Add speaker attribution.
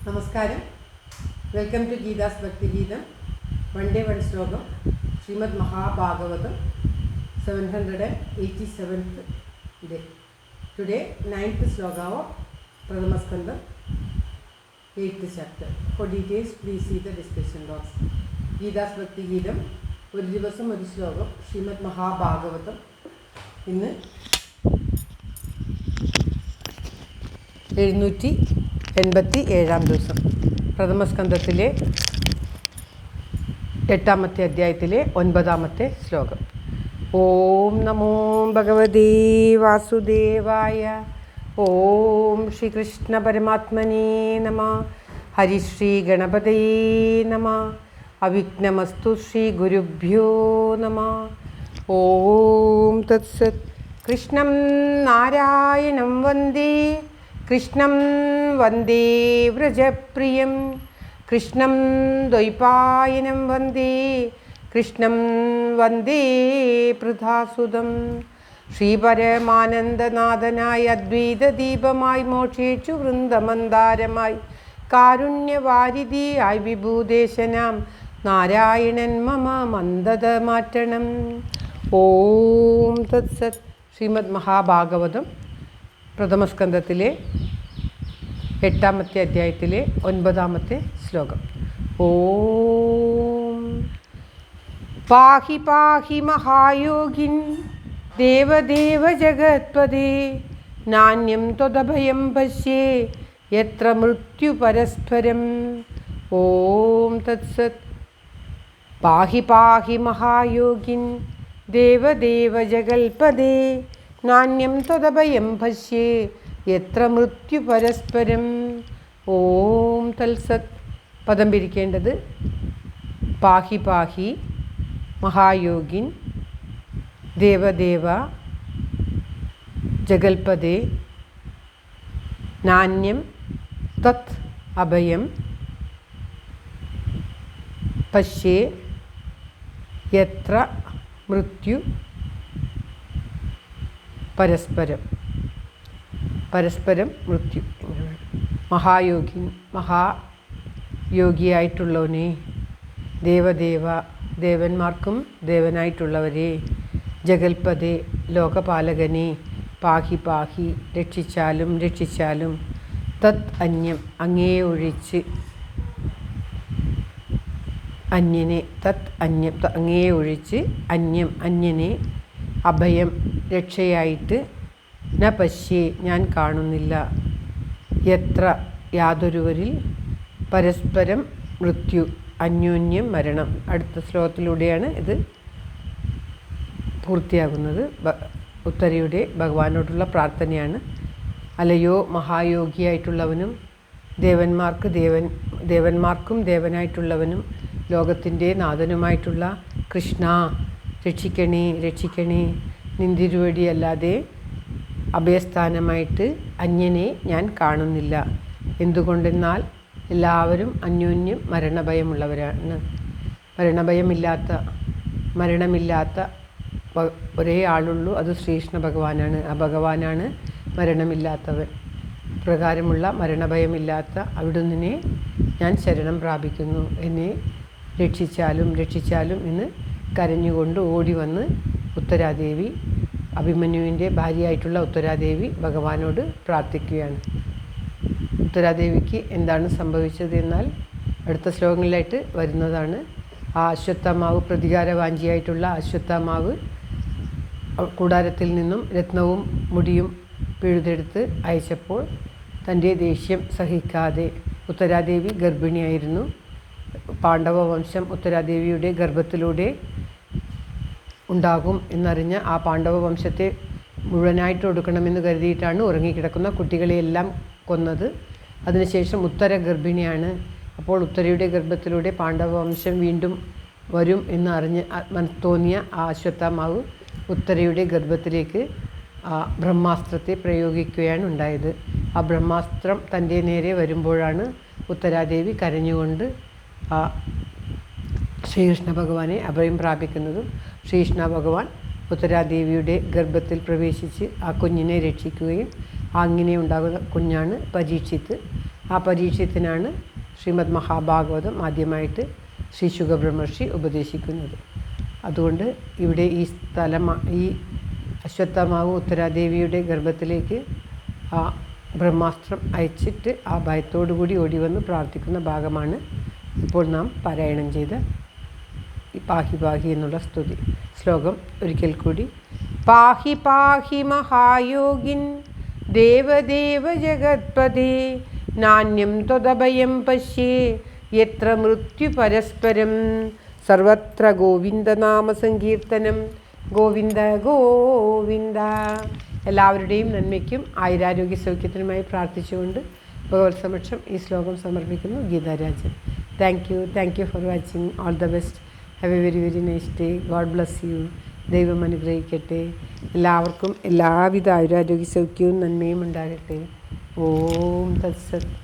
Speaker 1: നമസ്കാരം. Welcome to Geetha's Bhakthigeetham. One day one ശ്ലോകം. Srimad Mahabhagavatam 787th day. Today 9th sloka of Pradhama Skandam, 8th chapter. For details please see the description box. Geetha's Bhakthigeetham ഒരു ദിവസം ഒരു ശ്ലോകം. ശ്രീമദ് മഹാഭാഗവതം ഇന്ന് 787 ദിവസം. പ്രഥമസ്കന്ധത്തിലെ 8ാമത്തെ അധ്യായത്തിലെ 9ാമത്തെ ശ്ലോകം. ഓം നമോ ഭഗവതേ വാസുദേവായ. ഓം ശ്രീകൃഷ്ണ പരമാത്മനേ നമഃ. ഹരിശ്രീ ഗണപതയേ നമഃ. അവിഘ്നമസ്തു ശ്രീ ഗുരുഭ്യോ നമഃ. ഓം തത്സത്. കൃഷ്ണം നാരായണം വന്ദേ കൃഷ്ണം വന്ദേ വ്രജപ്രിയം. കൃഷ്ണം ദ്വൈപായനം വന്ദേ കൃഷ്ണം വന്ദേ പൃഥാസുതം. ശ്രീപരമാനന്ദനാഥനായി അദ്വൈതദീപമായി മോക്ഷേച്ചു വൃന്ദമന്ദാരമായി കാരുണ്യവാരിധിയായി വിഭൂദേശനാം നാരായണൻ മമ മന്ദത മാറ്റണം. ഓം തത്സത്. ശ്രീമദ് മഹാഭാഗവതം പ്രഥമസ്കന്ധത്തിലെ 8ാമത്തെ അധ്യായത്തിലെ 9ാമത്തെ ശ്ലോകം. ഓം പാഹി പാഹി മഹായോഗിൻ ദേവദേവ ജഗത്പദേ. നാന്യം ത്വദഭയം പശ്യേ യത്ര മൃത്യു പരസ്പരം. ഓം തത്സത്. പാഹി പാഹി മഹായോഗിൻ ദേവദേവ ജഗൽപദേ. നാന്യം ത്വദഭയം പശ്യേ യത്ര മൃത്യു പരസ്പരം. ഓം തത്സത്. പദം പിരിക്കേണ്ടത് പാഹി പാഹി മഹായോഗിൻ ദേവദേവ ജഗൽപദേ. നാന്യം തത് അഭയം പശ്യേ യത്ര മൃത്യു പരസ്പരം. പരസ്പരം മൃത്യു. മഹായോഗിൻ മഹായോഗിയായിട്ടുള്ളവനെ, ദേവദേവ ദേവന്മാർക്കും ദേവനായിട്ടുള്ളവരെ, ജഗൽപദേ ലോകപാലകനെ, പാഹി പാഹി രക്ഷിച്ചാലും രക്ഷിച്ചാലും, തത് അന്യം അങ്ങേ ഒഴിച്ച്, അന്യനെ, തത് അന്യം അങ്ങേ ഒഴിച്ച്, അന്യം അന്യനെ, അഭയം രക്ഷയായിട്ട്, ന പശ്യേ ഞാൻ കാണുന്നില്ല, യത്ര യാതൊരുവരിൽ, പരസ്പരം മൃത്യു അന്യോന്യം മരണം. അടുത്ത ശ്ലോകത്തിലൂടെയാണ് ഇത് പൂർത്തിയാകുന്നത്. ഉത്തരയുടെ ഭഗവാനോടുള്ള പ്രാർത്ഥനയാണ്. അലയോ മഹായോഗിയായിട്ടുള്ളവനും ദേവന്മാർക്കും ദേവനായിട്ടുള്ളവനും ലോകത്തിൻ്റെ നാഥനുമായിട്ടുള്ള കൃഷ്ണ, രക്ഷിക്കണേ രക്ഷിക്കണേ. നിന്തിരുവടിയല്ലാതെ അഭയസ്ഥാനമായിട്ട് അന്യനെ ഞാൻ കാണുന്നില്ല. എന്തുകൊണ്ടെന്നാൽ എല്ലാവരും അന്യോന്യം മരണഭയമുള്ളവരാണ്. മരണമില്ലാത്ത ഒരേ ആളുള്ളൂ, അത് ശ്രീകൃഷ്ണ ഭഗവാനാണ്. ആ ഭഗവാനാണ് മരണമില്ലാത്തവൻ. പ്രകാരമുള്ള മരണഭയമില്ലാത്ത അവിടുന്നിനെ ഞാൻ ശരണം പ്രാപിക്കുന്നു. എന്നെ രക്ഷിച്ചാലും രക്ഷിച്ചാലും എന്ന് കരഞ്ഞുകൊണ്ട് ഓടി വന്ന് ഉത്തരാദേവി, അഭിമന്യുവിൻ്റെ ഭാര്യയായിട്ടുള്ള ഉത്തരാദേവി ഭഗവാനോട് പ്രാർത്ഥിക്കുകയാണ്. ഉത്തരാദേവിക്ക് എന്താണ് സംഭവിച്ചത് എന്നാൽ അടുത്ത ശ്ലോകങ്ങളിലായിട്ട് വരുന്നതാണ്. ആ അശ്വത്ഥാമാവ്, പ്രതികാരവാഞ്ചിയായിട്ടുള്ള അശ്വത്ഥാമാവ് കൂടാരത്തിൽ നിന്നും രത്നവും മുടിയും പിഴുതെടുത്ത് അയച്ചപ്പോൾ തൻ്റെ ദേഷ്യം സഹിക്കാതെ, ഉത്തരാദേവി ഗർഭിണിയായിരുന്നു. പാണ്ഡവ വംശം ഉത്തരാദേവിയുടെ ഗർഭത്തിലൂടെ ഉണ്ടാകും എന്നറിഞ്ഞ ആ പാണ്ഡവ വംശത്തെ മുഴുവനായിട്ട് ഒടുക്കണമെന്ന് കരുതിയിട്ടാണ് ഉറങ്ങിക്കിടക്കുന്ന കുട്ടികളെയെല്ലാം കൊന്നത്. അതിനുശേഷം ഉത്തര ഗർഭിണിയാണ്. അപ്പോൾ ഉത്തരയുടെ ഗർഭത്തിലൂടെ പാണ്ഡവ വംശം വീണ്ടും വരും എന്ന് തോന്നിയ ആ അശ്വത്ഥാമാവ് ഉത്തരയുടെ ഗർഭത്തിലേക്ക് ആ ബ്രഹ്മാസ്ത്രത്തെ പ്രയോഗിക്കുകയാണ് ഉണ്ടായത്. ആ ബ്രഹ്മാസ്ത്രം തൻ്റെ നേരെ വരുമ്പോഴാണ് ഉത്തരാദേവി കരഞ്ഞുകൊണ്ട് ആ ശ്രീകൃഷ്ണ ഭഗവാനെ അഭയം പ്രാപിക്കുന്നതും ശ്രീകൃഷ്ണ ഭഗവാൻ ഉത്തരാദേവിയുടെ ഗർഭത്തിൽ പ്രവേശിച്ച് ആ കുഞ്ഞിനെ രക്ഷിക്കുകയും അങ്ങനെ ഉണ്ടാകുന്ന കുഞ്ഞാണ് പരീക്ഷിത്ത്. ആ പരീക്ഷത്തിനാണ് ശ്രീമദ് മഹാഭാഗവതം ആദ്യമായിട്ട് ശ്രീ ശുകബ്രഹ്മർഷി ഉപദേശിക്കുന്നത്. അതുകൊണ്ട് ഇവിടെ ഈ അശ്വത്ഥമാവ് ഉത്തരാദേവിയുടെ ഗർഭത്തിലേക്ക് ആ ബ്രഹ്മാസ്ത്രം അയച്ചിട്ട് ആ ഭയത്തോടു കൂടി ഓടി വന്ന് പ്രാർത്ഥിക്കുന്ന ഭാഗമാണ് ഇപ്പോൾ നാം പാരായണം ചെയ്ത ഈ പാഹി പാഹി എന്നുള്ള സ്തുതി. ശ്ലോകം ഒരിക്കൽ കൂടി. പാഹി പാഹി മഹായോഗിൻ ദേവദേവ ജഗത്പദേ നാന്യം ത്വദഭയം പശ്യേ യത്ര മൃത്യു പരസ്പരം സർവത്ര ഗോവിന്ദനാമ സങ്കീർത്തനം. ഗോവിന്ദ ഗോവിന്ദ. എല്ലാവരുടെയും നന്മയ്ക്കും ആയുരാരോഗ്യ സൗഖ്യത്തിനുമായി പ്രാർത്ഥിച്ചുകൊണ്ട് ഭഗവത് സമക്ഷം ഈ ശ്ലോകം സമർപ്പിക്കുന്നു. Geetha Rajan. Thank you for watching. All the best. Have A very very nice day. God bless you. ദൈവം അനുഗ്രഹിക്കട്ടെ. എല്ലാവർക്കും എല്ലാവിധ ആയുരാരോഗ്യ സൗഖ്യവും നന്മയും ഉണ്ടാകട്ടെ. ഓം തത്സത്.